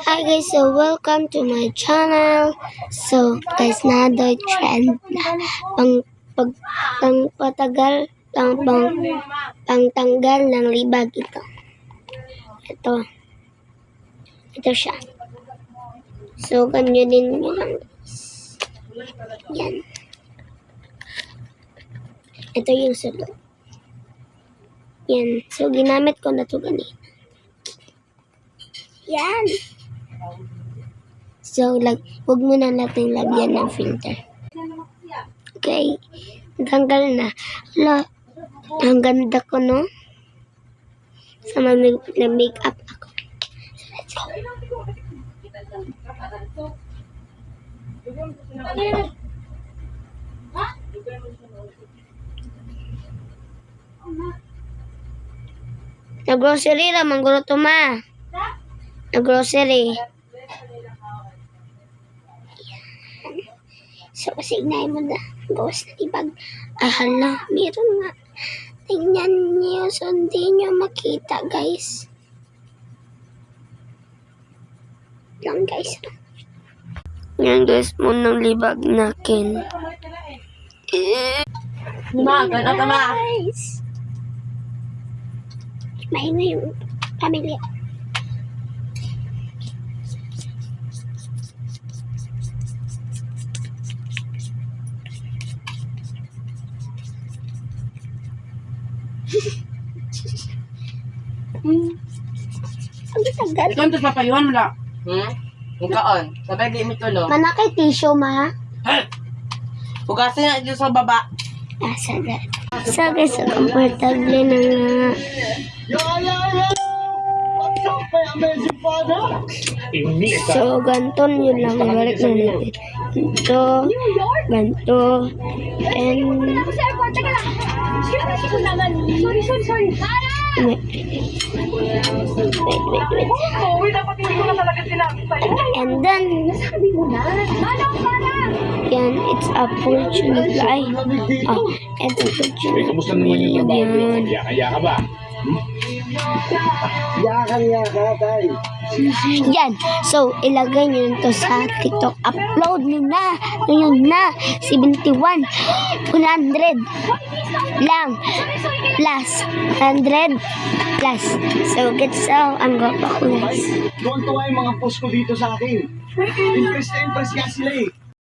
Hi guys, so welcome to my channel. So guys, another trend na pangtanggal ng libag ito. Ito siya. So ganyanin nyo lang guys. Yan. Ito yung sulod. Yan. So ginamit ko na ito ganito. Yan. So, huwag mo na natin lagyan ng filter. Okay. Tanggal na. Hala, ang ganda ko, no? Sa mag-makeup ako. So, let's go. Nag-grocery lang, mangguro to ma. Nag-grocery. So, kasi ignahin mo na. Gawas na ibag. Ay, hala. Meron nga. Tingnan niyo. So, hindi niyo makita, guys. Lang, guys. Yan, guys. Munang libag nakin. Lumagan at ama. Guys. Maingay yung pamilya. Ang tagal. Ito ang papayuhan mo lang. Ang kaon. Sabay di mo tulo. Manakay tissue, ma. Hugasin na dito sa baba. Sagad. So guys, so comfortable na nga. So, ganito nyo lang. Balik na natin. Ganito. Ganito. And wait. And then, yan, it's a fortune fly. It's a fortune. Kamusta naman yung trabaho mo? Yaka ka ba? Yaka, tay. Yan. So, ilagay nyo to sa TikTok. Upload nyo na. Ngayon na. 71. 100 lang. Plus. 100 plus. So, get so, ang gapa ko guys. Tuwan-tuwa yung mga post ko dito sa akin. Impress na impress nga sila eh.